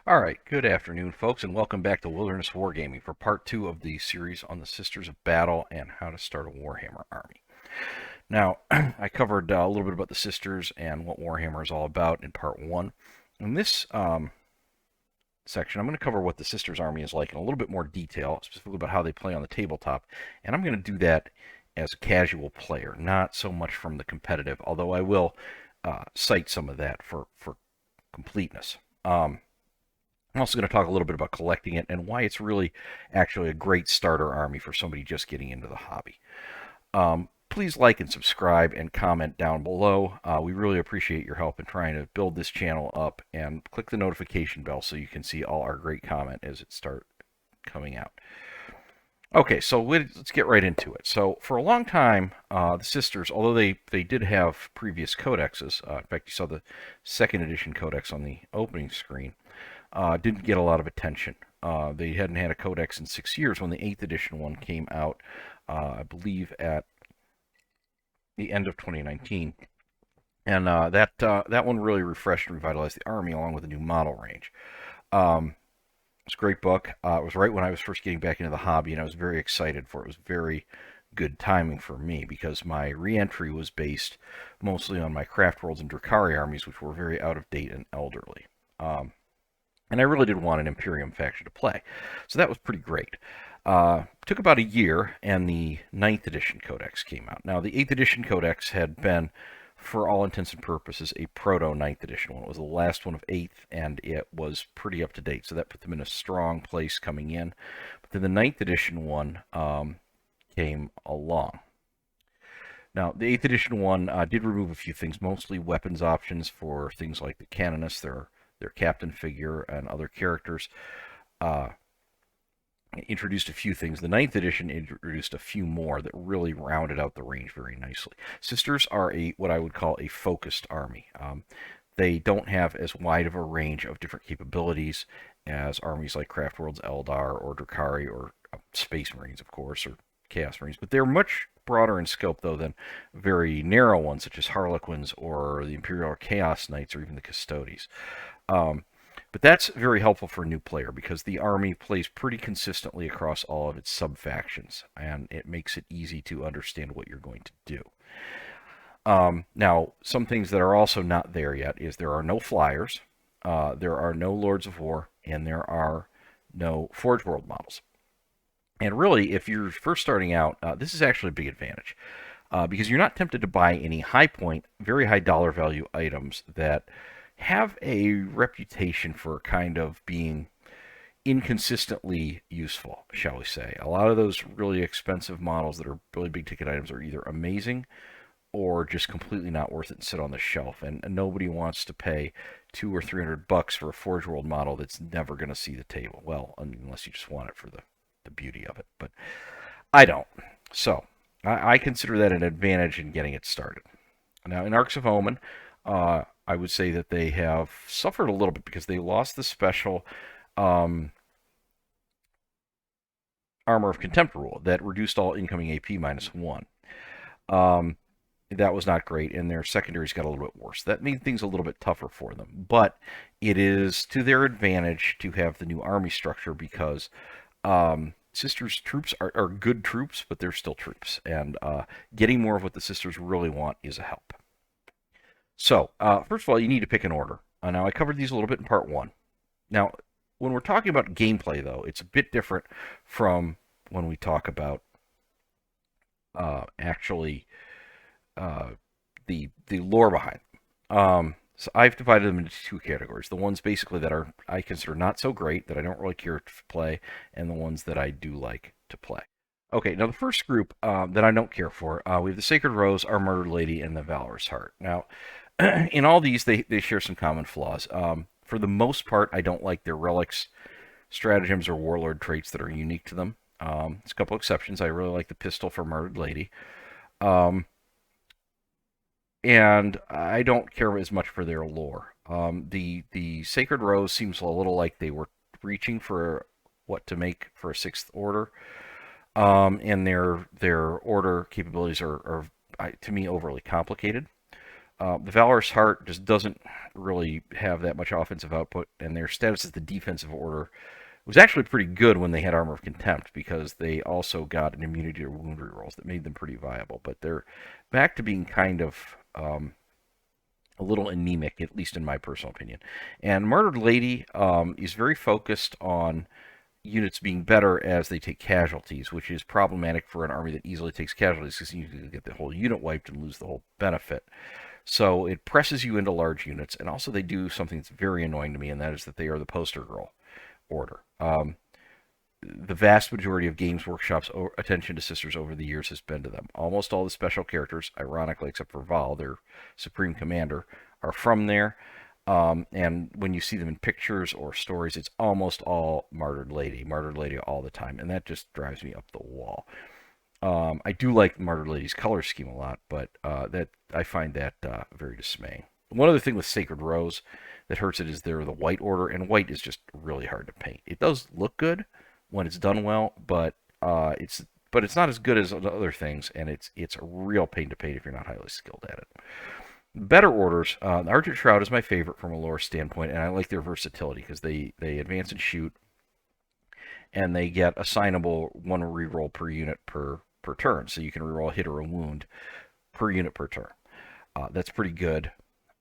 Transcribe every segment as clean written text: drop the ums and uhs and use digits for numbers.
Alright, good afternoon, folks, and welcome back to Wilderness Wargaming for part 2 of the series on the Sisters of Battle and how to start a Warhammer army. Now, I covered a little bit about the Sisters and what Warhammer is all about in part 1. In this section, I'm going to cover what the Sisters army is like in a little bit more detail, specifically about how they play on the tabletop, and I'm going to do that as a casual player, not so much from the competitive, although I will cite some of that for completeness. I'm also going to talk a little bit about collecting it and why it's really actually a great starter army for somebody just getting into the hobby. Please like and subscribe and comment down below. We really appreciate your help in trying to build this channel up, and click the notification bell so you can see all our great comment as it starts coming out. Okay, so let's get right into it. So for a long time, the Sisters, although they did have previous codexes, in fact, you saw the second edition codex on the opening screen, didn't get a lot of attention. They hadn't had a codex in 6 years when the 8th edition one came out, I believe, at the end of 2019. And that one really refreshed and revitalized the army along with a new model range. It's a great book. It was right when I was first getting back into the hobby, and I was very excited for it. It was very good timing for me because my re-entry was based mostly on my Craft Worlds and Drukhari armies, which were very out of date and elderly. And I really did want an Imperium faction to play. So that was pretty great. Took about a year, and the 9th edition codex came out. Now, the 8th edition codex had been, for all intents and purposes, a proto-9th edition one. It was the last one of 8th, and it was pretty up to date, so that put them in a strong place coming in. But then the 9th edition one came along. Now, the 8th edition one did remove a few things, mostly weapons options for things like the canonists, their captain figure, and other characters. Introduced a few things. The 9th edition introduced a few more that really rounded out the range very nicely. Sisters are what I would call a focused army. They don't have as wide of a range of different capabilities as armies like Craft Worlds Eldar or Drukhari or Space Marines, of course, or Chaos Marines, but they're much broader in scope, though, than very narrow ones such as Harlequins or the Imperial or Chaos Knights or even the Custodes. But that's very helpful for a new player because the army plays pretty consistently across all of its sub-factions, and it makes it easy to understand what you're going to do. Now, some things that are also not there yet is there are no flyers, there are no Lords of War, and there are no Forge World models. And really, if you're first starting out, this is actually a big advantage because you're not tempted to buy any high point, very high dollar value items that have a reputation for kind of being inconsistently useful, shall we say. A lot of those really expensive models that are really big ticket items are either amazing or just completely not worth it and sit on the shelf. And nobody wants to pay $200 or $300 for a Forge World model that's never going to see the table. Well, unless you just want it for the beauty of it. But I don't. So I consider that an advantage in getting it started. Now, in Arcs of Omen, I would say that they have suffered a little bit because they lost the special Armor of Contempt rule that reduced all incoming AP -1. That was not great, and their secondaries got a little bit worse. That made things a little bit tougher for them, but it is to their advantage to have the new army structure because Sisters troops are good troops, but they're still troops, and getting more of what the Sisters really want is a help. So, first of all, you need to pick an order. Now, I covered these a little bit in part 1. Now, when we're talking about gameplay, though, it's a bit different from when we talk about actually the lore behind them. So I've divided them into two categories. The ones basically that I consider not so great, that I don't really care to play, and the ones that I do like to play. Okay, now the first group that I don't care for, we have the Sacred Rose, Our Murdered Lady, and the Valorous Heart. Now, in all these, they share some common flaws. For the most part, I don't like their relics, stratagems, or warlord traits that are unique to them. There's a couple exceptions. I really like the pistol for Murdered Lady. And I don't care as much for their lore. The Sacred Rose seems a little like they were reaching for what to make for a 6th Order. And their order capabilities are, to me, overly complicated. The Valorous Heart just doesn't really have that much offensive output, and their status as the defensive order was actually pretty good when they had Armor of Contempt, because they also got an immunity to wound rerolls that made them pretty viable. But they're back to being kind of a little anemic, at least in my personal opinion. And Martyred Lady is very focused on units being better as they take casualties, which is problematic for an army that easily takes casualties, because you can get the whole unit wiped and lose the whole benefit. So it presses you into large units, and also they do something that's very annoying to me, and that is that they are the poster girl order. The vast majority of Games Workshop's attention to Sisters over the years has been to them. Almost all the special characters, ironically, except for Val, their Supreme Commander, are from there. And when you see them in pictures or stories, it's almost all Martyred Lady all the time, and that just drives me up the wall. I do like Martyred Lady's color scheme a lot, but that I find that very dismaying. One other thing with Sacred Rose that hurts it is they're the white order, and white is just really hard to paint. It does look good when it's done well, but it's not as good as other things, and it's a real pain to paint if you're not highly skilled at it. Better orders, Argent Shroud is my favorite from a lore standpoint, and I like their versatility because they advance and shoot, and they get assignable one reroll per unit per turn, so you can reroll a hit or a wound per unit per turn. That's pretty good.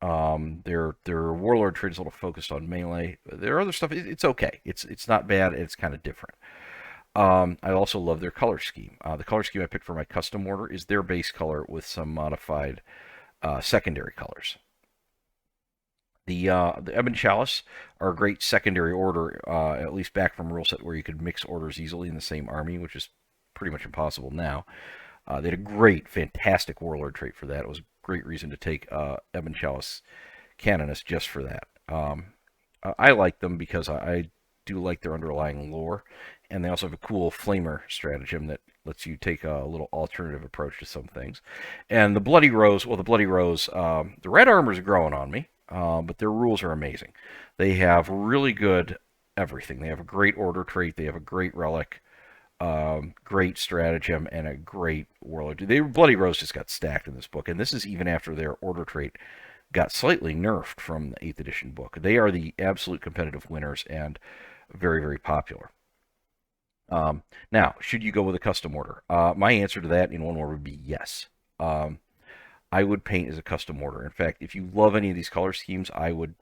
Their Warlord trait is a little focused on melee. Their other stuff, it's okay. It's not bad. It's kind of different. I also love their color scheme. The color scheme I picked for my custom order is their base color with some modified secondary colors. The Ebon Chalice are a great secondary order, at least back from rule set where you could mix orders easily in the same army, which is pretty much impossible now. They had a great, fantastic Warlord trait for that. It was a great reason to take Ebon Chalice Canonist just for that. I like them because I do like their underlying lore, and they also have a cool Flamer stratagem that lets you take a little alternative approach to some things. And the Bloody Rose, the red armor is growing on me, but their rules are amazing. They have really good everything. They have a great order trait, they have a great relic, great stratagem, and a great warlord. Bloody Rose just got stacked in this book, and this is even after their order trait got slightly nerfed from the 8th edition book. They are the absolute competitive winners and very, very popular. Now, should you go with a custom order? My answer to that in one word would be yes. I would paint as a custom order. In fact, if you love any of these color schemes, I would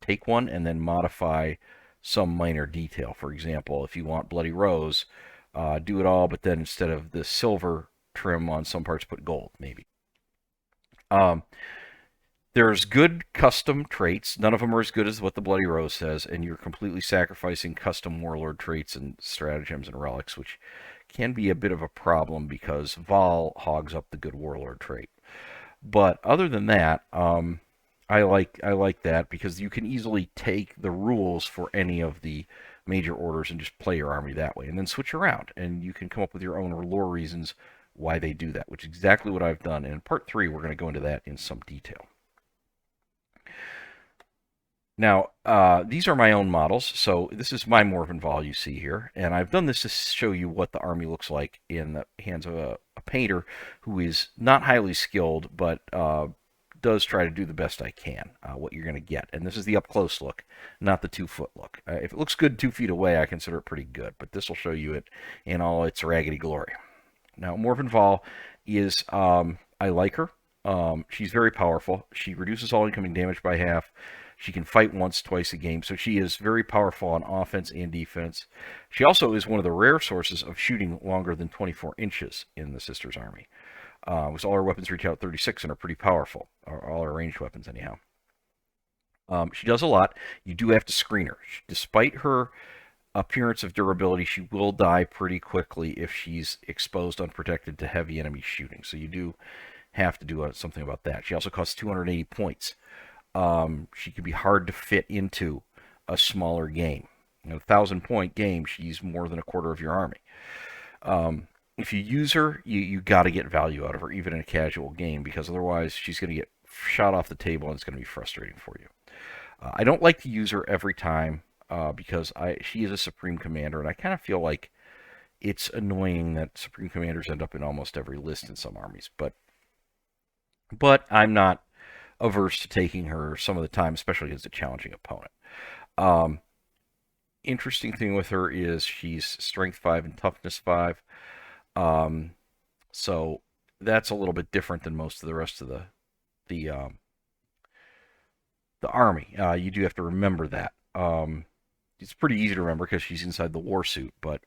take one and then modify some minor detail. For example, if you want Bloody Rose, do it all, but then instead of the silver trim on some parts, put gold, maybe. There's good custom traits. None of them are as good as what the Bloody Rose says, and you're completely sacrificing custom Warlord traits and stratagems and relics, which can be a bit of a problem because Vol hogs up the good Warlord trait. But other than that, I like that because you can easily take the rules for any of the major orders and just play your army that way, and then switch around, and you can come up with your own lore reasons why they do that, which is exactly what I've done. And in part 3, we're going to go into that in some detail. Now, these are my own models, so this is my Morven Vol you see here, and I've done this to show you what the army looks like in the hands of a painter who is not highly skilled, but does try to do the best I can, what you're going to get. And this is the up-close look, not the 2-foot look. If it looks good 2 feet away, I consider it pretty good, but this will show you it in all its raggedy glory. Now, Morven Vol is, I like her. She's very powerful. She reduces all incoming damage by half. She can fight once, twice a game, so she is very powerful on offense and defense. She also is one of the rare sources of shooting longer than 24 inches in the Sisters Army. Because all her weapons reach out 36 and are pretty powerful. All her ranged weapons, anyhow. She does a lot. You do have to screen her. Despite her appearance of durability, she will die pretty quickly if she's exposed unprotected to heavy enemy shooting. So you do have to do something about that. She also costs 280 points. She can be hard to fit into a smaller game. In a 1,000-point game, she's more than a quarter of your army. If you use her, you got to get value out of her, even in a casual game, because otherwise she's going to get shot off the table and it's going to be frustrating for you. I don't like to use her every time because she is a Supreme Commander, and I kind of feel like it's annoying that Supreme Commanders end up in almost every list in some armies. But I'm not averse to taking her some of the time, especially against a challenging opponent. Interesting thing with her is she's strength 5 and toughness 5. So that's a little bit different than most of the rest of the army. You do have to remember that. It's pretty easy to remember because she's inside the war suit, but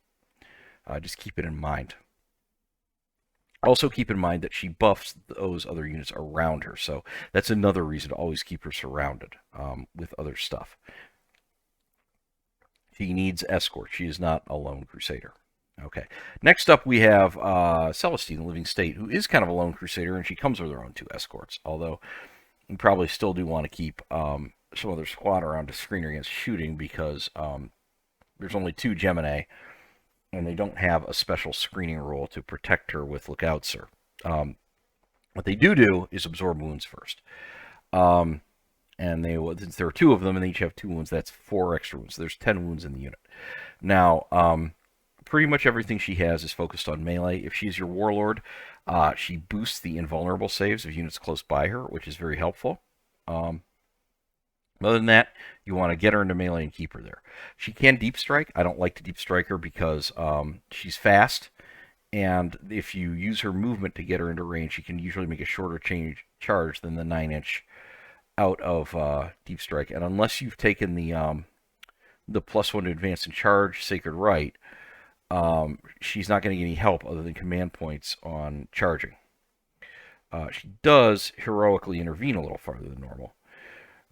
just keep it in mind. Also keep in mind that she buffs those other units around her, so that's another reason to always keep her surrounded with other stuff. She needs escort. She is not a lone crusader. Okay. Next up, we have Celestine, the Living State, who is kind of a lone crusader, and she comes with her own 2 escorts, although you probably still do want to keep some other squad around to screen her against shooting because there's only 2 Gemini, and they don't have a special screening rule to protect her with Lookout Sir. What they do is absorb wounds first. And since there are 2 of them, and they each have 2 wounds, that's 4 extra wounds. So there's 10 wounds in the unit. Now, pretty much everything she has is focused on melee. If she's your warlord, she boosts the invulnerable saves of units close by her, which is very helpful. Other than that, you want to get her into melee and keep her there. She can deep strike. I don't like to deep strike her because she's fast, and if you use her movement to get her into range, she can usually make a shorter charge than the 9-inch out of deep strike. And unless you've taken the +1 to advance and charge Sacred Right, she's not going to get any help other than command points on charging. She does heroically intervene a little farther than normal,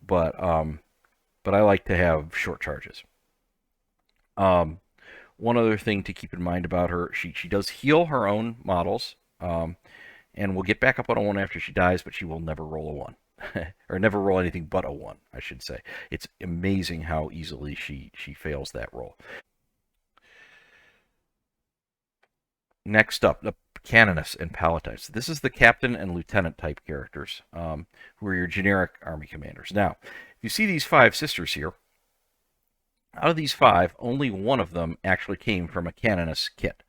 but I like to have short charges. One other thing to keep in mind about her, she does heal her own models, and will get back up on a 1 after she dies, but she will never roll a 1. Or never roll anything but a 1, I should say. It's amazing how easily she fails that roll. Next up, the Canonists and Palatines. This is the captain and lieutenant type characters, who are your generic army commanders. Now, you see these 5 sisters here. Out of these 5, only one of them actually came from a Canonist kit,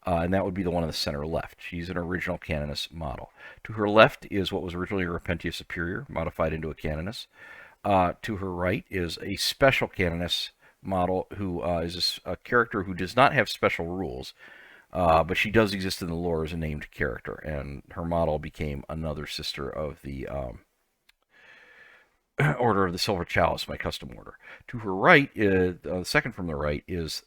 and that would be the one in the center left. She's an original Canonist model. To her left is what was originally a Repentia Superior, modified into a Canonist. To her right is a special Canonist model who is a character who does not have special rules, but she does exist in the lore as a named character, and her model became another sister of the Order of the Silver Chalice, my custom order. To her right, the second from the right, is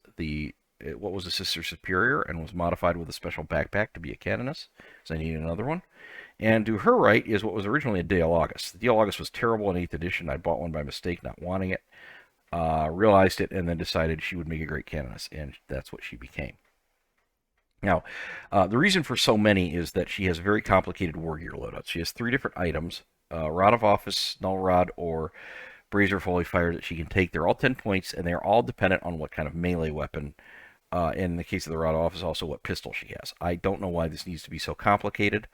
what was a Sister Superior and was modified with a special backpack to be a Canonist, so I needed another one. And to her right is what was originally a Dialogus. The Dialogus was terrible in 8th edition. I bought one by mistake, not wanting it. Realized it, and then decided she would make a great Canonist, and that's what she became. Now, the reason for so many is that she has a very complicated war gear loadout. She has 3 different items, Rod of Office, Null Rod, or Brazier of Holy Fire that she can take. They're all 10 points, and they're all dependent on what kind of melee weapon. In the case of the Rod of Office, also what pistol she has. I don't know why this needs to be so complicated.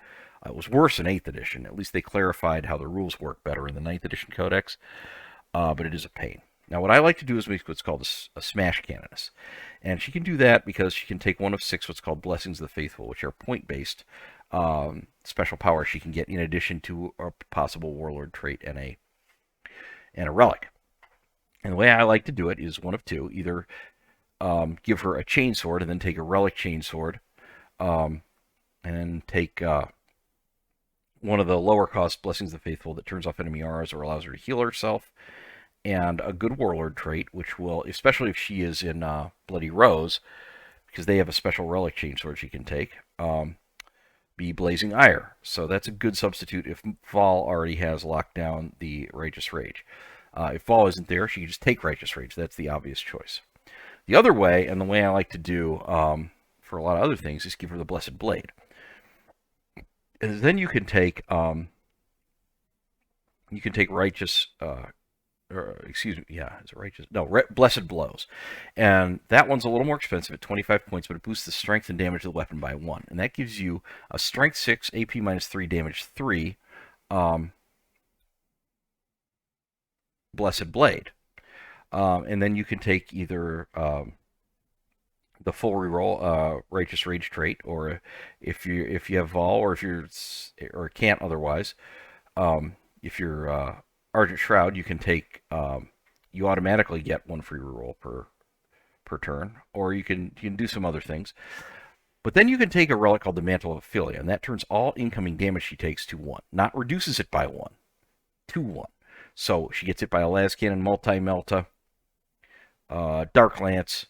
It was worse in 8th edition. At least they clarified how the rules work better in the 9th edition codex, but it is a pain. Now, what I like to do is make what's called a Smash Canonist. And she can do that because she can take one of 6 what's called Blessings of the Faithful, which are point-based special powers she can get in addition to a possible Warlord trait and a relic. And the way I like to do it is one of 2. Either give her a chainsword and then take a relic chainsword, and then take one of the lower cost Blessings of the Faithful that turns off enemy auras or allows her to heal herself, and a good Warlord trait, which will, especially if she is in Bloody Rose, because they have a special relic chainsword she can take, be Blazing Ire. So that's a good substitute if Vol already has locked down the Righteous Rage. If Vol isn't there, she can just take Righteous Rage. That's the obvious choice. The other way, and the way I like to do for a lot of other things, is give her the Blessed Blade. And then you can take Righteous, or excuse me, yeah, is it Righteous? No, Blessed Blows. And that one's a little more expensive at 25 points, but it boosts the strength and damage of the weapon by 1. And that gives you a strength 6, AP -3, damage 3, Blessed Blade. And then you can take either the full reroll Righteous Rage trait, or if you have Vol, or if you're or can't otherwise, if you're Argent Shroud, you can take you automatically get one free reroll per turn, or you can do some other things. But then you can take a relic called the Mantle of Ophelia, and that turns all incoming damage she takes to 1. Not reduces it by 1, to 1. So she gets hit by a las cannon, multi-melta, dark lance,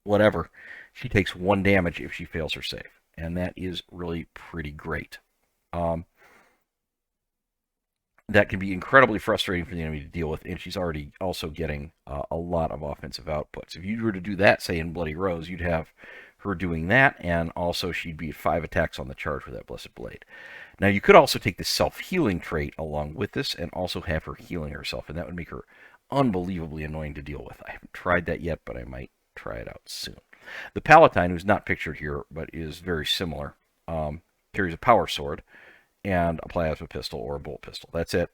whatever. She takes 1 damage if she fails her save, and that is really pretty great. That can be incredibly frustrating for the enemy to deal with, and she's already also getting a lot of offensive outputs. If you were to do that, say, in Bloody Rose, you'd have her doing that, and also she'd be at 5 attacks on the charge with that Blessed Blade. Now, you could also take the self-healing trait along with this and also have her healing herself, and that would make her unbelievably annoying to deal with. I haven't tried that yet, but I might try it out soon. The Palatine, who's not pictured here, but is very similar, carries a power sword and a plasma pistol or a bolt pistol. That's it.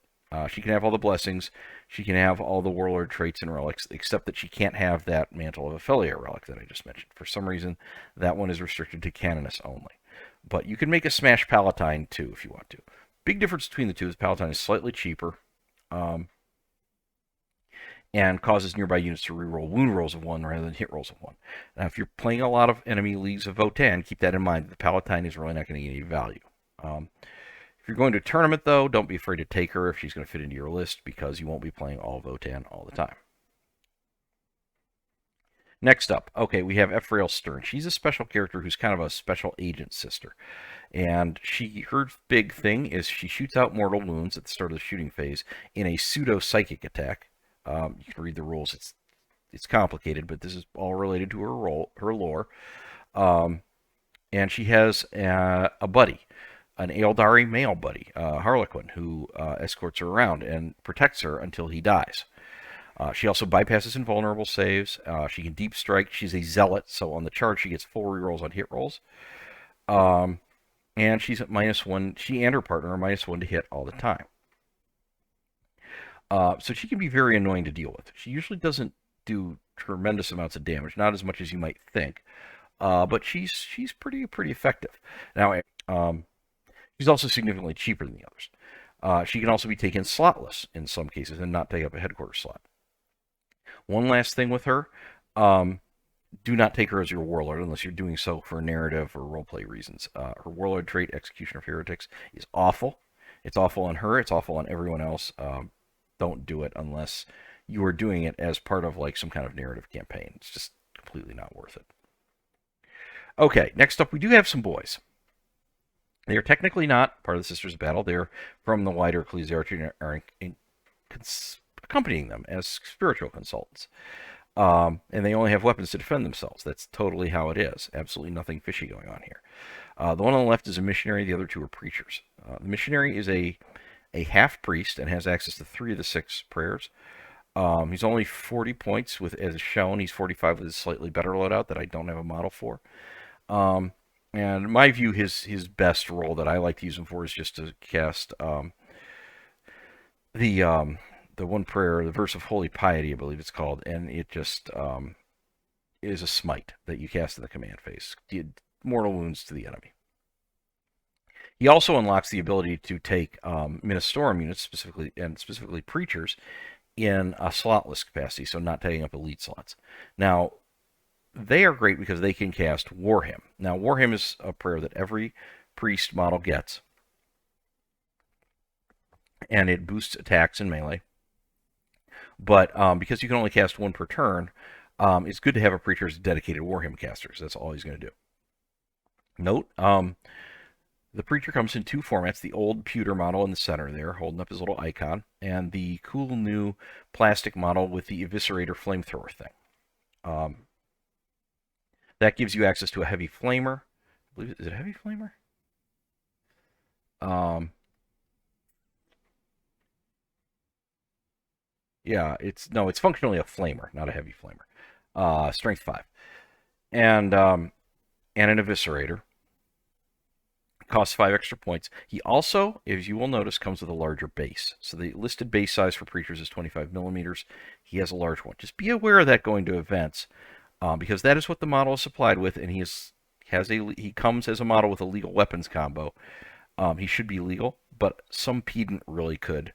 She can have all the blessings. She can have all the warlord traits and relics, except that she can't have that Mantle of Ophelia relic that I just mentioned. For some reason, that one is restricted to canonists only. But you can make a Smash Palatine too if you want to. Big difference between the two is Palatine is slightly cheaper and causes nearby units to reroll wound rolls of 1 rather than hit rolls of 1. Now, if you're playing a lot of enemy leagues of Votann, keep that in mind. The Palatine is really not going to get any value. If you're going to a tournament, though, don't be afraid to take her if she's going to fit into your list, because you won't be playing all Votann all the time. Next up, okay, we have Ephrael Stern. She's a special character who's kind of a special agent sister. And her big thing is she shoots out mortal wounds at the start of the shooting phase in a pseudo-psychic attack. You can read the rules. It's complicated, but this is all related to her lore. And she has a buddy, an Eldari male buddy, Harlequin, who escorts her around and protects her until he dies. She also bypasses invulnerable saves. She can deep strike. She's a zealot, so on the charge she gets 4 rerolls on hit rolls. And she's at -1. She and her partner are -1 to hit all the time. So she can be very annoying to deal with. She usually doesn't do tremendous amounts of damage, not as much as you might think, but she's pretty effective. Now, she's also significantly cheaper than the others. She can also be taken slotless in some cases and not take up a headquarters slot. One last thing with her, do not take her as your warlord unless you're doing so for narrative or roleplay reasons. Her warlord trait, Execution of Heretics, is awful. It's awful on her. It's awful on everyone else. Don't do it unless you are doing it as part of like some kind of narrative campaign. It's just completely not worth it. Okay, next up we do have some boys. They are technically not part of the Sisters of Battle. They're from the wider ecclesiarchy and are accompanying them as spiritual consultants. And they only have weapons to defend themselves. That's totally how it is. Absolutely nothing fishy going on here. The one on the left is a missionary. The other two are preachers. The missionary is a half-priest and has access to 3 of the 6 prayers. He's only 40 points, as shown. He's 45 with a slightly better loadout that I don't have a model for. And in my view, his best role that I like to use him for is just to cast the one prayer, the Verse of Holy Piety, I believe it's called, and it just is a smite that you cast in the command phase. Did mortal wounds to the enemy. He also unlocks the ability to take Ministorum units, specifically preachers, in a slotless capacity, so not taking up elite slots. Now, they are great because they can cast War Hymn. Now, War Hymn is a prayer that every priest model gets, and it boosts attacks in melee. But because you can only cast 1 per turn, it's good to have a preacher as dedicated War Hymn casters. That's all he's going to do. Note, the preacher comes in 2 formats: the old pewter model in the center there, holding up his little icon, and the cool new plastic model with the eviscerator flamethrower thing. That gives you access to a heavy flamer. I believe, is it a heavy flamer? Yeah, it's functionally a flamer, not a heavy flamer. Strength 5. And an eviscerator. Costs 5 extra points. He also, as you will notice, comes with a larger base. So the listed base size for preachers is 25 millimeters. He has a large one. Just be aware of that going to events, because that is what the model is supplied with, and he comes as a model with a legal weapons combo. He should be legal, but some pedant really could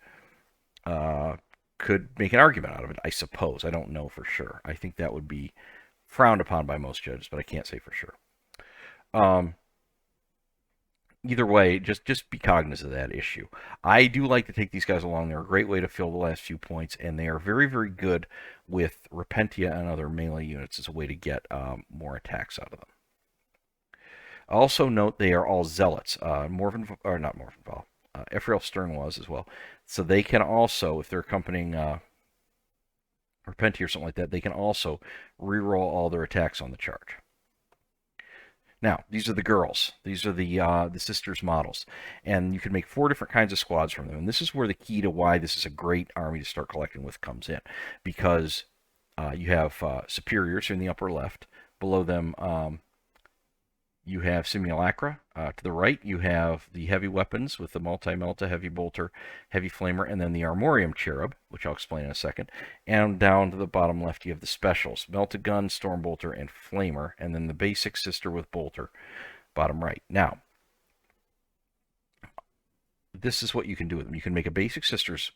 could make an argument out of it, I suppose. I don't know for sure. I think that would be frowned upon by most judges, but I can't say for sure. Either way, just be cognizant of that issue. I do like to take these guys along. They're a great way to fill the last few points, and they are very, very good with Repentia and other melee units as a way to get more attacks out of them. Also note they are all zealots. Morvenval, or not Morvenval, Ephrael Stern was as well. So they can also, if they're accompanying Repentia or something like that, they can also reroll all their attacks on the charge. Now, these are the girls. These are the sisters models. And you can make 4 different kinds of squads from them. And this is where the key to why this is a great army to start collecting with comes in. Because you have superiors in the upper left. Below them, you have Simulacra. To the right, you have the heavy weapons with the Multi-Melta, Heavy Bolter, Heavy Flamer, and then the Armorium Cherub, which I'll explain in a second. And down to the bottom left, you have the specials, Melta Gun, Storm Bolter, and Flamer, and then the basic Sister with Bolter, bottom right. Now, this is what you can do with them. You can make a basic Sisters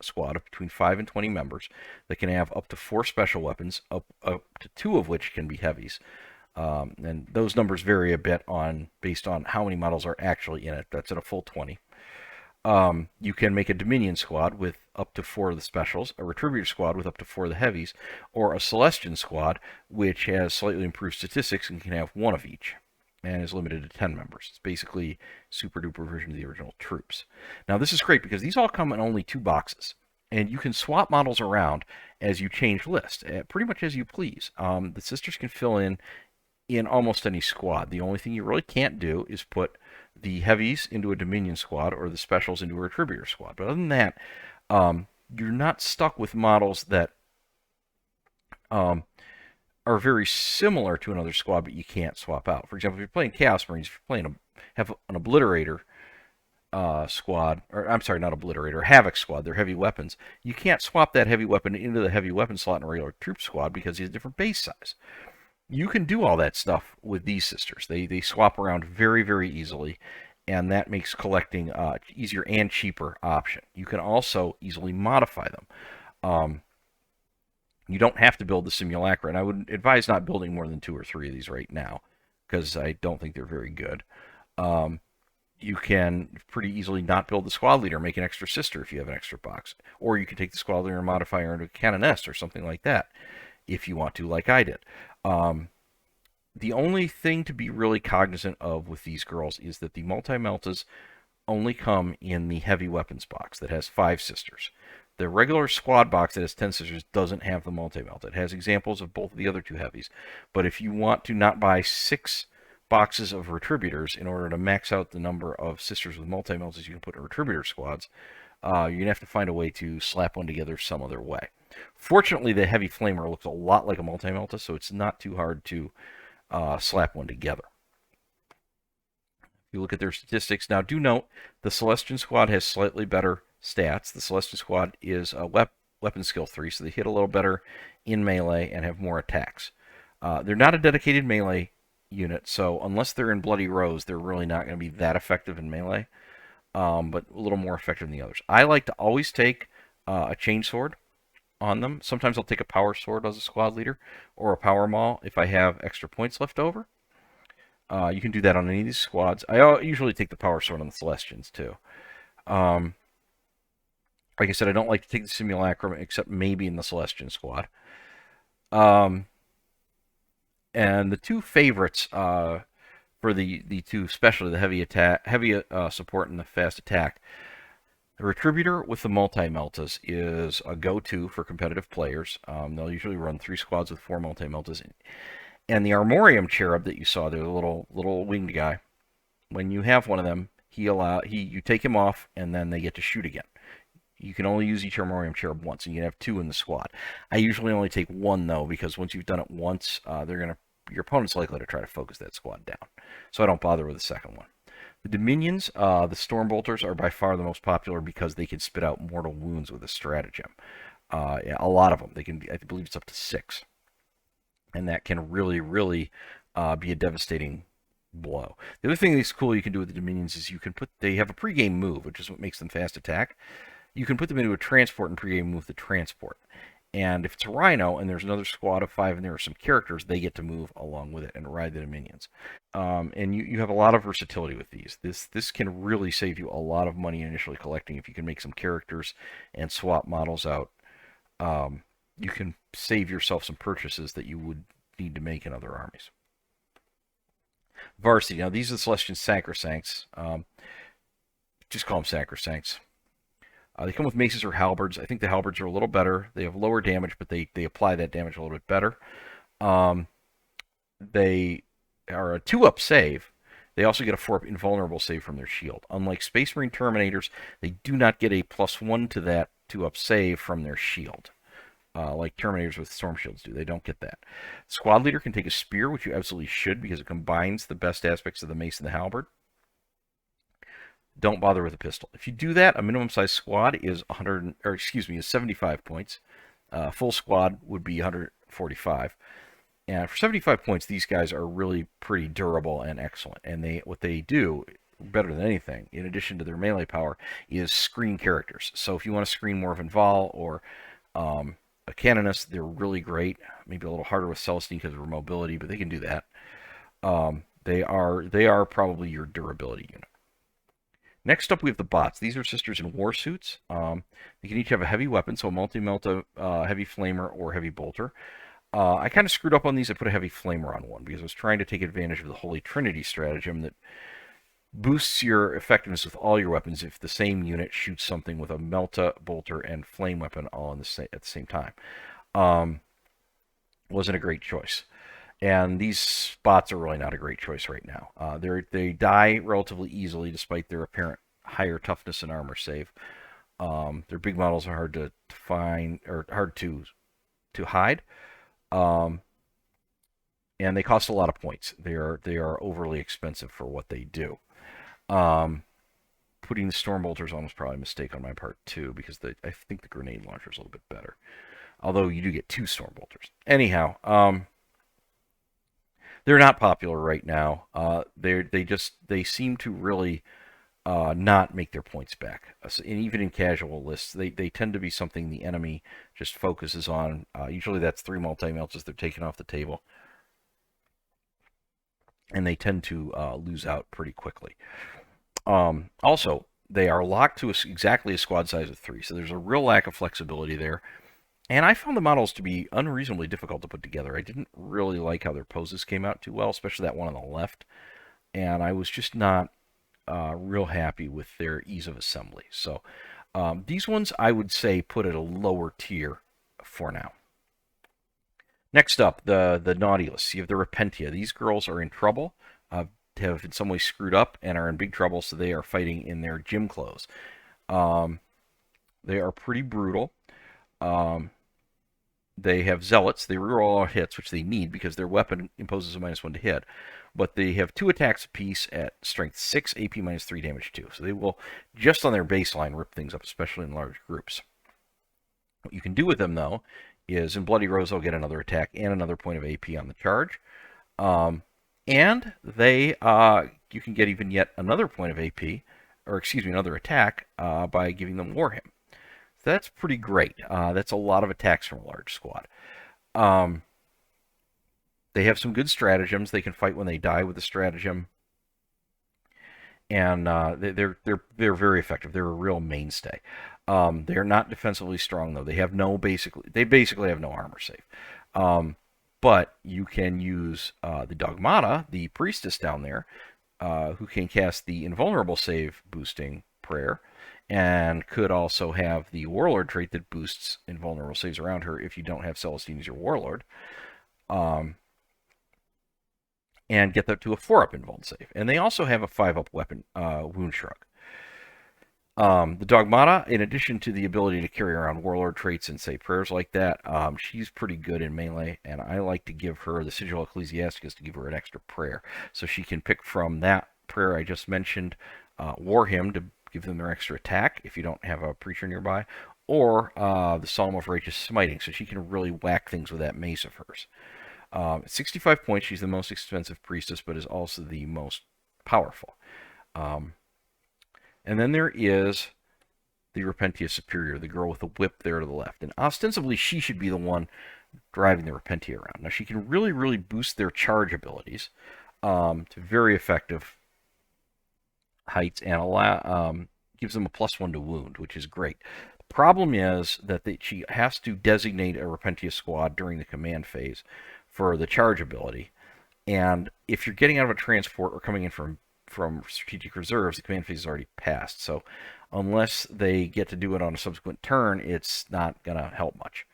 squad of between 5 and 20 members that can have up to 4 special weapons, up to 2 of which can be heavies. And those numbers vary a bit based on how many models are actually in it. That's at a full 20. You can make a Dominion squad with up to 4 of the specials, a Retributor squad with up to 4 of the heavies, or a Celestian squad which has slightly improved statistics and can have 1 of each and is limited to 10 members. It's basically super duper version of the original troops. Now this is great because these all come in only 2 boxes. And you can swap models around as you change lists, pretty much as you please. The sisters can fill in almost any squad. The only thing you really can't do is put the heavies into a Dominion squad or the specials into a Retributor squad. But other than that, you're not stuck with models that are very similar to another squad, but you can't swap out. For example, if you're playing Chaos Marines, if you're playing have an Obliterator squad, or I'm sorry, not Obliterator, Havoc squad, they're heavy weapons, you can't swap that heavy weapon into the heavy weapon slot in a regular troop squad because he has a different base size. You can do all that stuff with these sisters. They swap around very, very easily, and that makes collecting easier and cheaper option. You can also easily modify them. You don't have to build the Simulacra, and I would advise not building more than 2 or 3 of these right now, because I don't think they're very good. You can pretty easily not build the squad leader, make an extra sister if you have an extra box. Or you can take the squad leader and modify her into a canoness or something like that, if you want to, like I did. The only thing to be really cognizant of with these girls is that the Multi-Meltas only come in the heavy weapons box that has 5 sisters. The regular squad box that has 10 sisters doesn't have the Multi-Melta. It has examples of both of the other 2 heavies. But if you want to not buy 6 boxes of Retributors in order to max out the number of sisters with Multi-Meltas you can put in Retributor squads, you're going to have to find a way to slap one together some other way. Fortunately, the Heavy Flamer looks a lot like a Multi-Melta, so it's not too hard to slap one together. If you look at their statistics, now do note the Celestian squad has slightly better stats. The Celestian squad is a weapon skill 3, so they hit a little better in melee and have more attacks. They're not a dedicated melee unit, so unless they're in Bloody Rose, they're really not going to be that effective in melee, but a little more effective than the others. I like to always take a chainsword on them. Sometimes I'll take a power sword as a squad leader, or a power maul if I have extra points left over. You can do that on any of these squads. I usually take the power sword on the Celestians too. Like I said, I don't like to take the Simulacrum except maybe in the Celestian squad. And the 2 favorites for the 2, especially the heavy support and the fast attack. The Retributor with the Multi-Meltas is a go-to for competitive players. They'll usually run 3 squads with 4 Multi-Meltas. And the Armorium Cherub that you saw there, the little winged guy, when you have one of them, you take him off, and then they get to shoot again. You can only use each Armorium Cherub once, and you can have 2 in the squad. I usually only take 1, though, because once you've done it once, your opponent's likely to try to focus that squad down. So I don't bother with the second one. The Dominions, the Storm Bolters, are by far the most popular because they can spit out mortal wounds with a stratagem. A lot of them. I believe it's up to 6. And that can really, really be a devastating blow. The other thing that's cool you can do with the Dominions is they have a pregame move, which is what makes them fast attack. you can put them into a transport and pregame move the transport. And if it's a Rhino and there's another squad of 5 and there are some characters, they get to move along with it and ride the minions. And you have a lot of versatility with these. This can really save you a lot of money initially collecting if you can make some characters and swap models out. You can save yourself some purchases that you would need to make in other armies. Varsity. Now, these are the Celestian Sacrosancts. Just call them Sacrosancts. They come with maces or halberds. I think the halberds are a little better. They have lower damage, but they apply that damage a little bit better. They are a 2-up save. They also get a 4-up invulnerable save from their shield. Unlike Space Marine Terminators, they do not get a +1 to that 2-up save from their shield. Like Terminators with Storm Shields do. They don't get that. Squad Leader can take a spear, which you absolutely should because it combines the best aspects of the mace and the halberd. Don't bother with a pistol. If you do that, a minimum size squad is 75 points. Full squad would be 145. And for 75 points, these guys are really pretty durable and excellent. And what they do better than anything, in addition to their melee power, is screen characters. So if you want to screen more of Inval or a Canonist, they're really great. Maybe a little harder with Celestine because of her mobility, but they can do that. They are probably your durability unit. Next up, we have the bots. These are sisters in war suits. They can each have a heavy weapon, so a multi-melta, heavy flamer, or heavy bolter. I kind of screwed up on these. I put a heavy flamer on one because I was trying to take advantage of the Holy Trinity stratagem that boosts your effectiveness with all your weapons if the same unit shoots something with a melta, bolter, and flame weapon all at the same time. Wasn't a great choice. And these bots are really not a great choice right now. They die relatively easily despite their apparent higher toughness and armor save. Their big models are hard to find or hard to hide. And they cost a lot of points. They are overly expensive for what they do. Putting the storm bolters on was probably a mistake on my part too, because I think the grenade launcher is a little bit better. Although you do get 2 storm bolters. Anyhow, they're not popular right now. They seem to really not make their points back. And even in casual lists, they tend to be something the enemy just focuses on. Usually that's 3 multi-melts they're taken off the table. And they tend to lose out pretty quickly. Also, they are locked to exactly a squad size of 3, so there's a real lack of flexibility there. And I found the models to be unreasonably difficult to put together. I didn't really like how their poses came out too well, especially that one on the left. And I was just not real happy with their ease of assembly. So these ones I would say put at a lower tier for now. Next up, the Nautilus. You have the Repentia. These girls are in trouble, have in some way screwed up, and are in big trouble, so they are fighting in their gym clothes. They are pretty brutal. They have Zealots. They reroll all hits, which they need because their weapon imposes a -1 to hit. But they have 2 attacks apiece at strength 6, AP -3, damage 2. So they will, just on their baseline, rip things up, especially in large groups. What you can do with them, though, is in Bloody Rose, they'll get another attack and another point of AP on the charge. And you can get even yet another point of AP, or excuse me, another attack by giving them War Hymn. So that's pretty great. That's a lot of attacks from a large squad. They have some good stratagems. They can fight when they die with the stratagem. And they're very effective. They're a real mainstay. They're not defensively strong though. They basically have no armor save. But you can use the Dogmata, the priestess down there, who can cast the invulnerable save boosting prayer, and could also have the warlord trait that boosts invulnerable saves around her if you don't have Celestine as your warlord. And get that to a 4-up invuln save. And they also have a 5-up weapon, Wound Shrug. The Dogmata, in addition to the ability to carry around warlord traits and say prayers like that, she's pretty good in melee, and I like to give her the Sigil Ecclesiasticus to give her an extra prayer. So she can pick from that prayer I just mentioned, War Hymn to give them their extra attack if you don't have a preacher nearby, or the Psalm of Righteous Smiting, so she can really whack things with that mace of hers. At 65 points, she's the most expensive priestess, but is also the most powerful. And then there is the Repentia Superior, the girl with the whip there to the left. And ostensibly, she should be the one driving the Repentia around. Now, she can really, really boost their charge abilities to very effective heights and gives them a +1 to wound, which is great. The problem is that she has to designate a Repentia squad during the command phase for the charge ability. And if you're getting out of a transport or coming in from strategic reserves, the command phase is already passed. So unless they get to do it on a subsequent turn, it's not going to help much.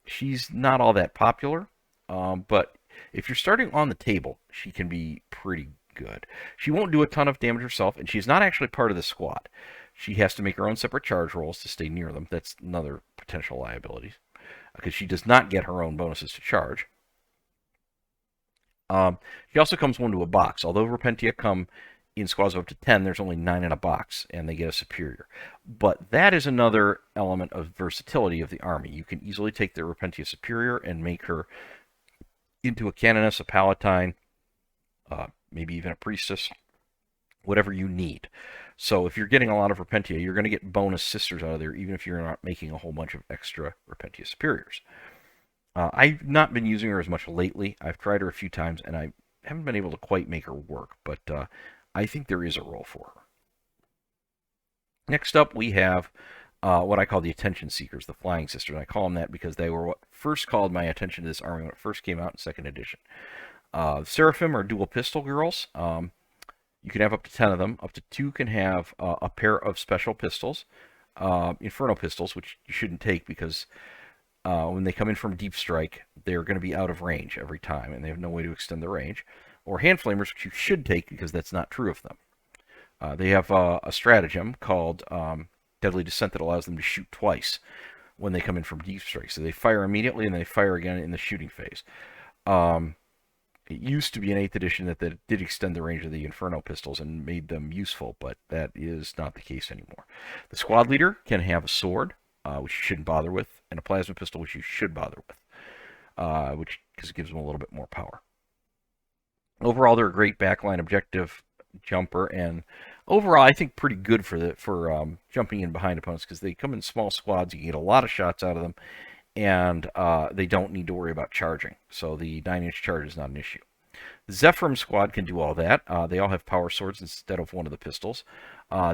She's not all that popular, but if you're starting on the table, she can be pretty good. She won't do a ton of damage herself, and she's not actually part of the squad. She has to make her own separate charge rolls to stay near them. That's another potential liability, because she does not get her own bonuses to charge. She also comes 1 to a box. Although Repentia come in squads of up to 10, there's only 9 in a box, and they get a superior. But that is another element of versatility of the army. You can easily take the Repentia Superior and make her into a Canoness, a Palatine, maybe even a Priestess, whatever you need. So if you're getting a lot of Repentia, you're going to get bonus sisters out of there, even if you're not making a whole bunch of extra Repentia Superiors. I've not been using her as much lately. I've tried her a few times, and I haven't been able to quite make her work, but I think there is a role for her. Next up, we have what I call the Attention Seekers, the Flying Sisters. I call them that because they were what first called my attention to this army when it first came out in 2nd edition. Seraphim are dual pistol girls. You can have up to 10 of them. Up to 2 can have a pair of special pistols, Inferno pistols, which you shouldn't take because when they come in from deep strike, they're going to be out of range every time, and they have no way to extend the range. Or hand flamers, which you should take because that's not true of them. They have a stratagem called Deadly Descent that allows them to shoot twice when they come in from deep strike. So they fire immediately and they fire again in the shooting phase. It used to be in 8th edition that did extend the range of the Inferno pistols and made them useful, but that is not the case anymore. The squad leader can have a sword, which you shouldn't bother with, and a plasma pistol, which you should bother with, because it gives them a little bit more power. Overall, they're a great backline objective jumper, and overall, I think pretty good for jumping in behind opponents because they come in small squads. You get a lot of shots out of them, and they don't need to worry about charging. So the 9-inch charge is not an issue. The Zephyrim squad can do all that. They all have power swords instead of one of the pistols.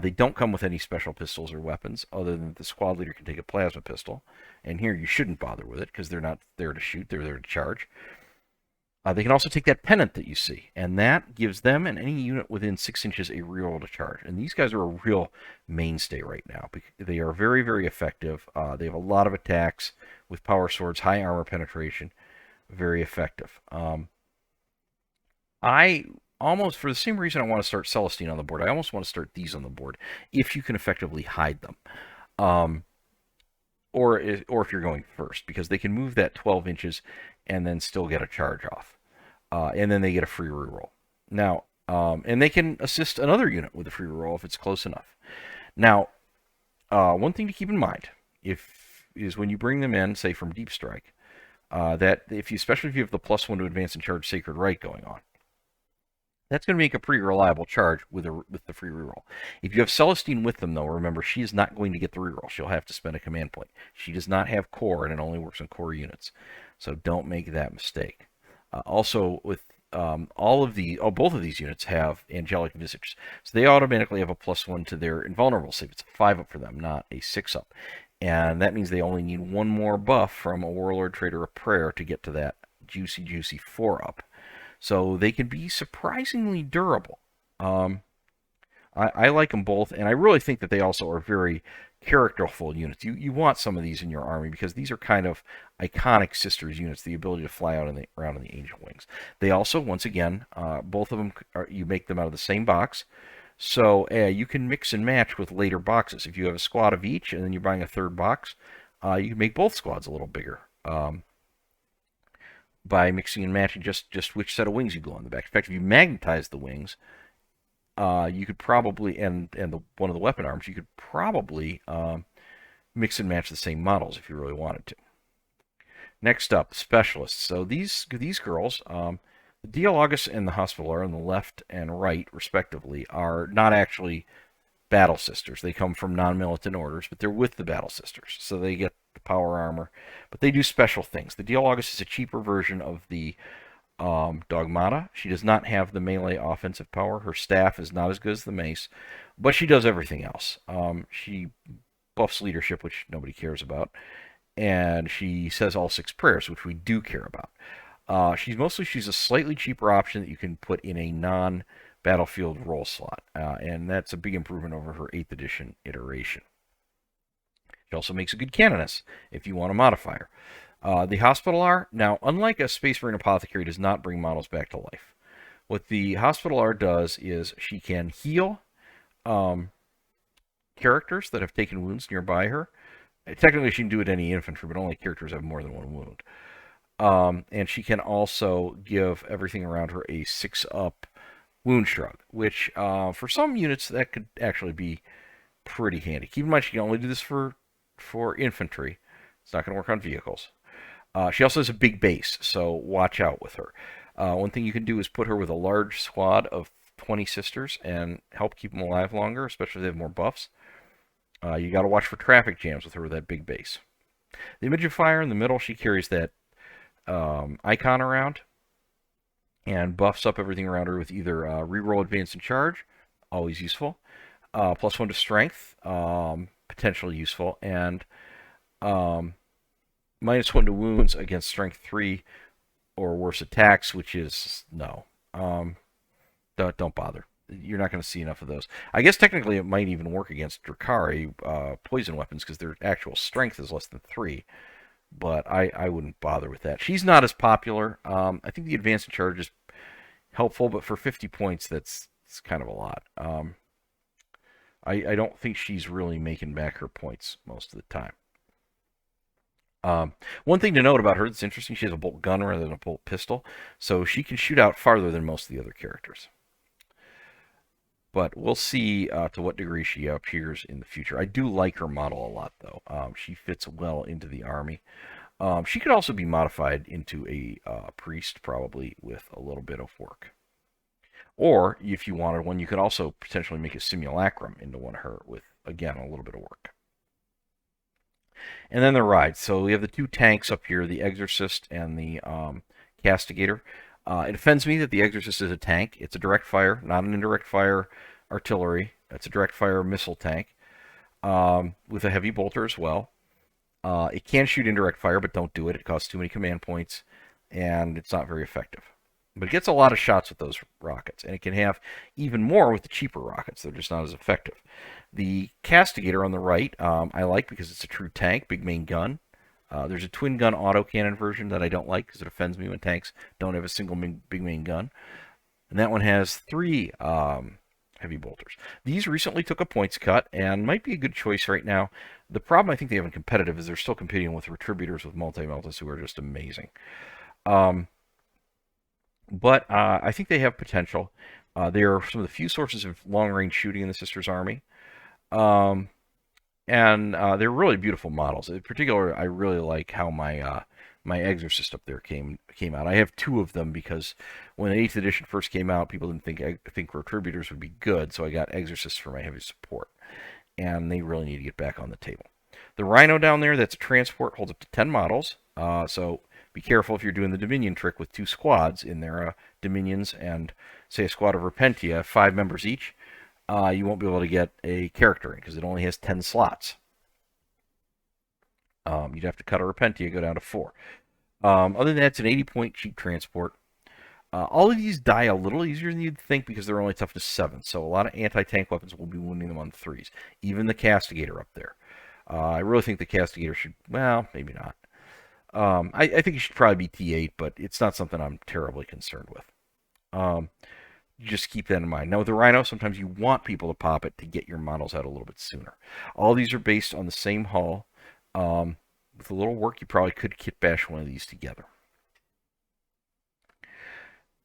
They don't come with any special pistols or weapons, other than the squad leader can take a plasma pistol. And here you shouldn't bother with it because they're not there to shoot, they're there to charge. They can also take that pennant that you see, and that gives them and any unit within 6 inches a reroll to charge. And these guys are a real mainstay right now. They are very, very effective. They have a lot of attacks with power swords, high armor penetration, very effective. I almost, for the same reason I want to start Celestine on the board, I almost want to start these on the board, if you can effectively hide them. Or if you're going first, because they can move that 12 inches and then still get a charge off. And then they get a free reroll. Now, and they can assist another unit with a free reroll if it's close enough. Now, one thing to keep in mind is when you bring them in, say from Deep Strike, that especially if you have the +1 to advance and charge Sacred Rite going on, that's going to make a pretty reliable charge with the free reroll. If you have Celestine with them, though, remember, she is not going to get the reroll. She'll have to spend a command point. She does not have core, and it only works on core units. So don't make that mistake. Also, with both of these units have Angelic Visage. So they automatically have a +1 to their invulnerable save. It's a 5-up for them, not a 6-up. And that means they only need one more buff from a Warlord Trader of Prayer to get to that juicy 4-up. So they can be surprisingly durable. I like them both, and I really think that they also are very characterful units. You want some of these in your army because these are kind of iconic Sisters units, the ability to fly out around on the Angel Wings. They also, once again, both of them, you make them out of the same box, so you can mix and match with later boxes. If you have a squad of each and then you're buying a third box, you can make both squads a little bigger by mixing and matching just which set of wings you go on the back. In fact, if you magnetize the wings, you could probably, and one of the weapon arms, you could probably mix and match the same models if you really wanted to. Next up, Specialists. So these girls, the Dialogus and the Hospitaller on the left and right, respectively, are not actually Battle Sisters. They come from non-militant orders, but they're with the Battle Sisters, so they get the power armor. But they do special things. The Dialogus is a cheaper version of the Dogmata. She does not have the melee offensive power. Her staff is not as good as the mace, but she does everything else. She buffs leadership, which nobody cares about, and she says all 6 prayers, which we do care about. She's a slightly cheaper option that you can put in a non-battlefield role slot, and that's a big improvement over her 8th edition iteration. She also makes a good canoness if you want to modify her. The Hospitaller, now, unlike a Space Marine Apothecary, does not bring models back to life. What the Hospitaller does is she can heal characters that have taken wounds nearby her. Technically, she can do it to any infantry, but only characters have more than 1 wound. And she can also give everything around her a 6-up wound shrug, which for some units that could actually be pretty handy. Keep in mind she can only do this for infantry. It's not going to work on vehicles. She also has a big base, so watch out with her. One thing you can do is put her with a large squad of 20 sisters and help keep them alive longer, especially if they have more buffs. You got to watch for traffic jams with her with that big base. The Imagifier in the middle, she carries that icon around and buffs up everything around her with either reroll advance and charge, always useful, +1 to strength, potentially useful, and -1 to wounds against strength 3 or worse attacks, which is no. Don't bother. You're not going to see enough of those. I guess technically it might even work against Drakari poison weapons because their actual strength is less than 3. But I wouldn't bother with that. She's not as popular. I think the advance and charge is helpful, but for 50 points, it's kind of a lot. I don't think she's really making back her points most of the time. One thing to note about her that's interesting, she has a bolt gun rather than a bolt pistol, so she can shoot out farther than most of the other characters. But we'll see to what degree she appears in the future. I do like her model a lot, though. She fits well into the army. She could also be modified into a priest, probably, with a little bit of work. Or, if you wanted one, you could also potentially make a simulacrum into one of her with, again, a little bit of work. And then the rides. So we have the 2 tanks up here, the Exorcist and the Castigator. It offends me that the Exorcist is a tank. It's a direct fire, not an indirect fire artillery. It's a direct fire missile tank with a heavy bolter as well. It can shoot indirect fire, but don't do it. It costs too many command points, and it's not very effective. But it gets a lot of shots with those rockets, and it can have even more with the cheaper rockets. They're just not as effective. The Castigator on the right, I like because it's a true tank, big main gun. There's a twin gun autocannon version that I don't like because it offends me when tanks don't have a single big main gun. And that one has 3 heavy bolters. These recently took a points cut and might be a good choice right now. The problem I think they have in competitive is they're still competing with Retributors with multi-meltas who are just amazing. But I think they have potential. They are some of the few sources of long-range shooting in the Sisters Army. And they're really beautiful models. In particular, I really like how my my Exorcist up there came out. I have 2 of them because when 8th edition first came out, people didn't think Retributors would be good, so I got Exorcists for my heavy support. And they really need to get back on the table. The Rhino down there, that's a transport, holds up to 10 models. So be careful if you're doing the Dominion trick with 2 squads in there, Dominions and, say, a squad of Repentia, 5 members each. You won't be able to get a character in because it only has 10 slots. You'd have to cut a Repentia, go down to 4. Other than that, it's an 80-point cheap transport. All of these die a little easier than you'd think because they're only toughness 7, so a lot of anti-tank weapons will be wounding them on 3s. Even the Castigator up there. I really think the Castigator should, well, maybe not. I think it should probably be T8, but it's not something I'm terribly concerned with. Just keep that in mind. Now, with the Rhino, sometimes you want people to pop it to get your models out a little bit sooner. All these are based on the same hull. With a little work, you probably could kit bash one of these together.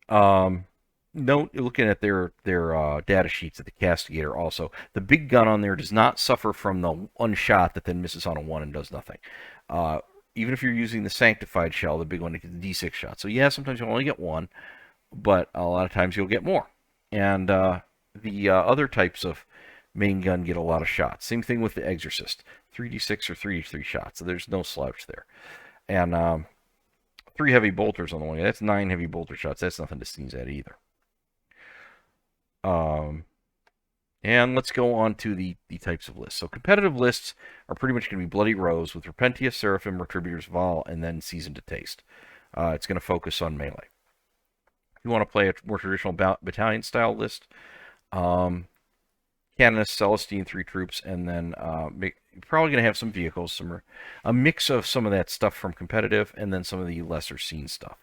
Note, looking at their data sheets at the Castigator also, the big gun on there does not suffer from the one shot that then misses on a 1 and does nothing. Even if you're using the Sanctified shell, the big one, it gets D6 shots. So yeah, sometimes you'll only get 1, but a lot of times you'll get more. And the other types of main gun get a lot of shots. Same thing with the Exorcist, 3d6 or 3d3 shots. So there's no slouch there. And 3 heavy bolters on the one guy. That's 9 heavy bolter shots. That's nothing to sneeze at either. And let's go on to the types of lists. So competitive lists are pretty much going to be Bloody Rose with Repentia, Seraphim, Retributors, Vol, and then Seasoned to Taste. It's going to focus on melee. If you want to play a more traditional battalion-style list, Canonist, Celestine, 3 troops, and then you're probably going to have some vehicles, a mix of some of that stuff from competitive, and then some of the lesser seen stuff.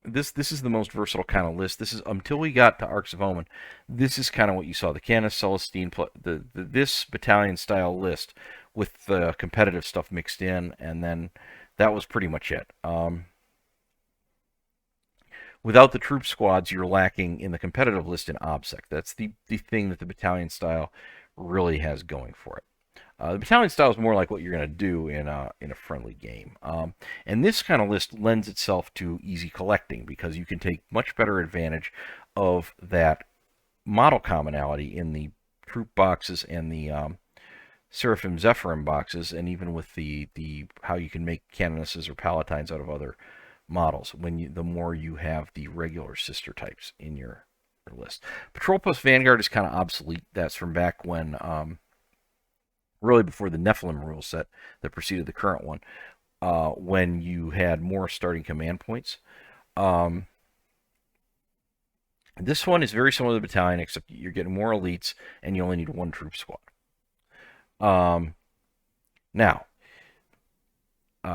This is the most versatile kind of list. This is until we got to Arcs of Omen. This is kind of what you saw: the Canonist, Celestine, this battalion-style list with the competitive stuff mixed in, and then that was pretty much it. Without the troop squads, you're lacking in the competitive list in OBSEC. That's the thing that the battalion style really has going for it. The battalion style is more like what you're going to do in a friendly game. And this kind of list lends itself to easy collecting because you can take much better advantage of that model commonality in the troop boxes and the Seraphim Zephyrim boxes, and even with the how you can make canonesses or palatines out of other models the more you have the regular sister types in your list. Patrol Post Vanguard is kind of obsolete. That's from back when, really before the Nephilim rule set that preceded the current one, when you had more starting command points. This one is very similar to the battalion, except you're getting more elites and you only need 1 troop squad. Now,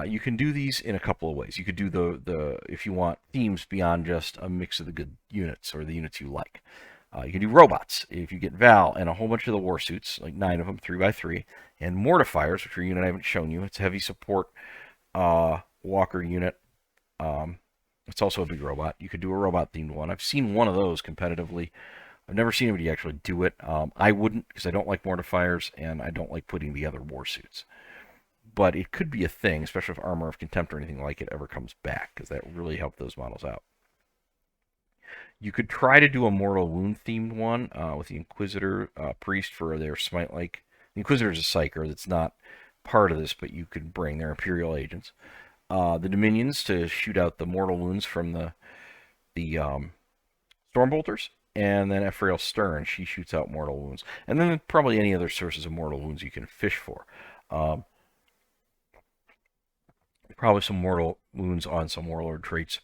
you can do these in a couple of ways. You could do the if you want themes beyond just a mix of the good units or the units you like. You can do robots. If you get Val and a whole bunch of the war suits, like 9 of them, 3x3, and mortifiers, which are a unit I haven't shown you. It's a heavy support walker unit. It's also a big robot. You could do a robot themed one. I've seen one of those competitively. I've never seen anybody actually do it. I wouldn't, because I don't like mortifiers and I don't like putting together war suits. But it could be a thing, especially if Armor of Contempt or anything like it ever comes back, because that would really help those models out. You could try to do a Mortal Wound themed one with the Inquisitor Priest for their Smite-like. The Inquisitor is a Psyker that's not part of this, but you could bring their Imperial agents. The Dominions to shoot out the Mortal Wounds from the Stormbolters. And then Ephrael Stern, she shoots out Mortal Wounds. And then probably any other sources of Mortal Wounds you can fish for. Probably some Mortal Wounds on some Warlord traits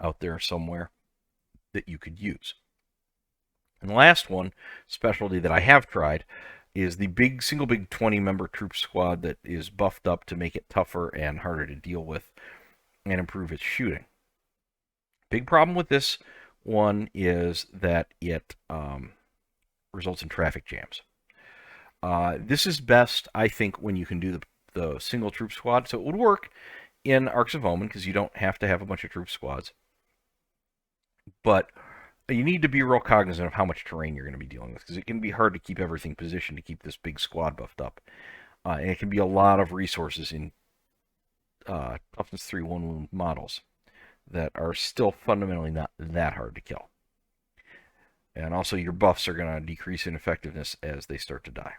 out there somewhere that you could use. And the last one, specialty that I have tried, is the single big 20-member troop squad that is buffed up to make it tougher and harder to deal with and improve its shooting. Big problem with this one is that it results in traffic jams. This is best, I think, when you can do the single troop squad. So it would work in Arcs of Omen because you don't have to have a bunch of troop squads. But you need to be real cognizant of how much terrain you're going to be dealing with because it can be hard to keep everything positioned to keep this big squad buffed up. And it can be a lot of resources in Toughness 3 1 wound models that are still fundamentally not that hard to kill. And also your buffs are going to decrease in effectiveness as they start to die.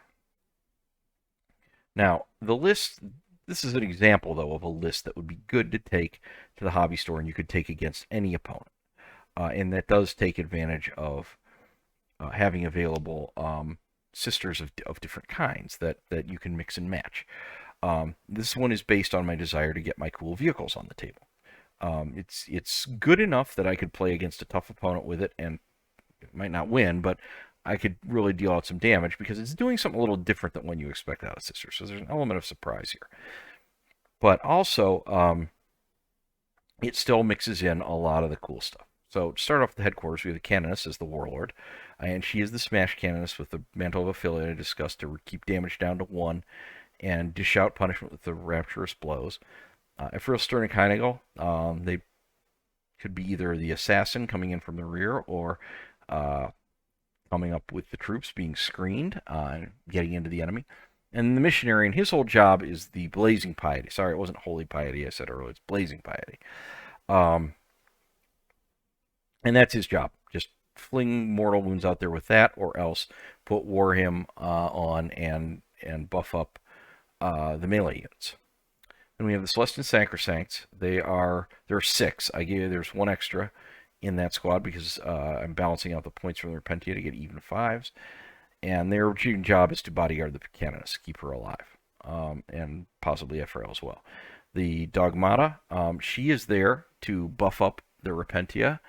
Now, the list, this is an example, though, of a list that would be good to take to the hobby store and you could take against any opponent. And that does take advantage of having available sisters of different kinds that you can mix and match. This one is based on my desire to get my cool vehicles on the table. It's good enough that I could play against a tough opponent with it, and it might not win, but I could really deal out some damage because it's doing something a little different than what you expect out of sisters. So there's an element of surprise here. But also, it still mixes in a lot of the cool stuff. So to start off with the headquarters, we have the Canoness as the Warlord, and she is the Smash Canoness with the Mantle of Affiliate I discussed to keep damage down to 1 and dish out punishment with the Rapturous Blows. Ephrael Stern and Kynagle, they could be either the assassin coming in from the rear or coming up with the troops being screened and getting into the enemy. And the missionary, and his whole job is the Blazing Piety. Sorry, it wasn't Holy Piety I said earlier, it's Blazing Piety. And that's his job, just fling mortal wounds out there with that, or else put Warhim on and buff up the melee units. Then we have the Celestian Sacrosancts. There are 6. There's 1 extra in that squad because I'm balancing out the points from the Repentia to get even 5s. And their job is to bodyguard the Canoness, keep her alive, and possibly Ephrael as well. The Dogmata, she is there to buff up the Repentia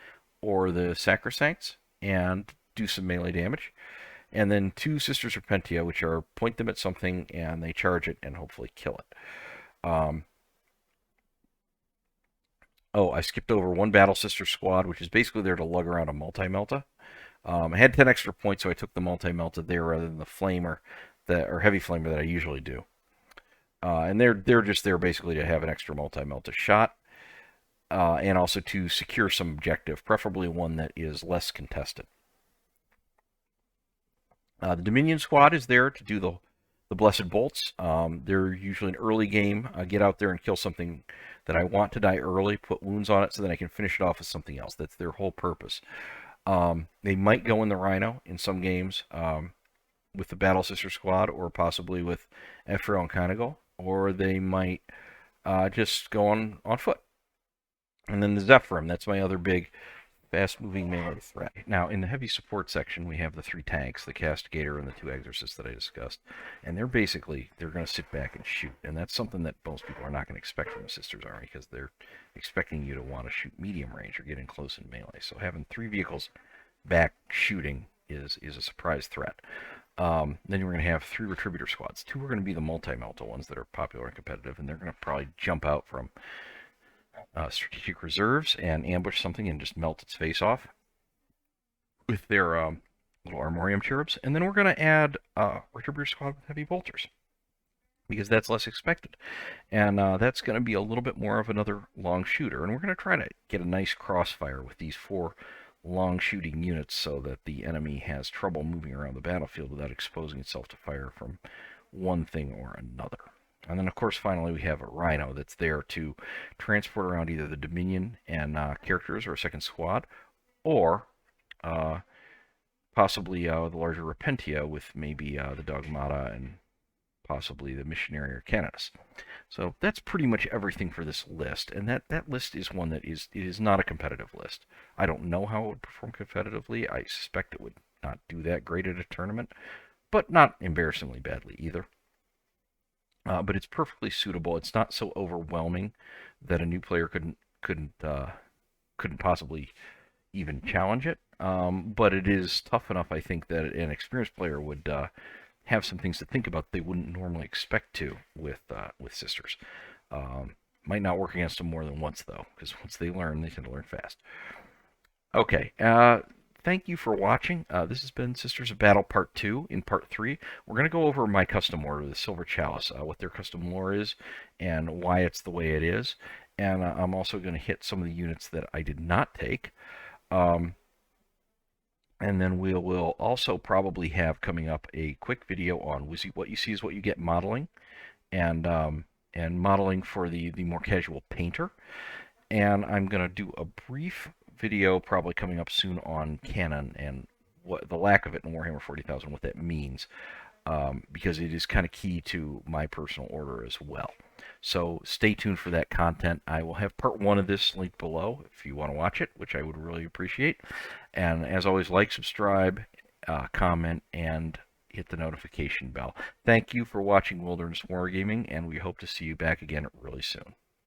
or the Sacrosancts and do some melee damage. And then 2 Sisters Repentia, which are point them at something and they charge it and hopefully kill it. Oh, I skipped over 1 Battle Sister squad, which is basically there to lug around a multi-melta. I had 10 extra points, so I took the multi-melta there rather than the flamer or heavy flamer that I usually do. And they're just there basically to have an extra multi-melta shot, and also to secure some objective, preferably one that is less contested. The Dominion squad is there to do the Blessed Bolts. They're usually an early game. Get out there and kill something that I want to die early, put wounds on it so that I can finish it off with something else. That's their whole purpose. They might go in the Rhino in some games with the Battle Sister squad, or possibly with Ephrael and Conagle, or they might just go on foot. And then the Zephyrim, that's my other big fast-moving melee threat. Now, in the heavy support section, we have the 3 tanks, the Castigator and the 2 Exorcists that I discussed. And they're going to sit back and shoot. And that's something that most people are not going to expect from the Sisters Army, because they're expecting you to want to shoot medium range or get in close in melee. So having 3 vehicles back shooting is a surprise threat. Then we're going to have 3 Retributor squads. 2 are going to be the multi-melta ones that are popular and competitive, and they're going to probably jump out from strategic reserves and ambush something and just melt its face off with their little Armorium cherubs. And then we're going to add Retributor squad with heavy bolters, because that's less expected. And that's going to be a little bit more of another long shooter. And we're going to try to get a nice crossfire with these 4 long shooting units so that the enemy has trouble moving around the battlefield without exposing itself to fire from one thing or another. And then, of course, finally, we have a Rhino that's there to transport around either the Dominion and characters or a second squad, or possibly the larger Repentia with maybe the Dogmata and possibly the Missionary or Canoness. So that's pretty much everything for this list, and that list is one that is not a competitive list. I don't know how it would perform competitively. I suspect it would not do that great at a tournament, but not embarrassingly badly either. But it's perfectly suitable. It's not so overwhelming that a new player couldn't possibly even challenge it. But it is tough enough, I think, that an experienced player would have some things to think about they wouldn't normally expect to with Sisters. Might not work against them more than once, though, because once they learn, they tend to learn fast. Okay. Thank you for watching. This has been Sisters of Battle Part 2. In Part 3, we're going to go over my custom order, the Silver Chalice, what their custom lore is, and why it's the way it is. And I'm also going to hit some of the units that I did not take. And then we will also probably have coming up a quick video on What You See Is What You Get modeling, and modeling for the more casual painter. And I'm going to do a brief video probably coming up soon on canon and what the lack of it in Warhammer 40,000, what that means, because it is kind of key to my personal order as well. So stay tuned for that content. I will have part 1 of this linked below if you want to watch it, which I would really appreciate. And as always, like, subscribe, comment, and hit the notification bell. Thank you for watching Wilderness Wargaming, and we hope to see you back again really soon.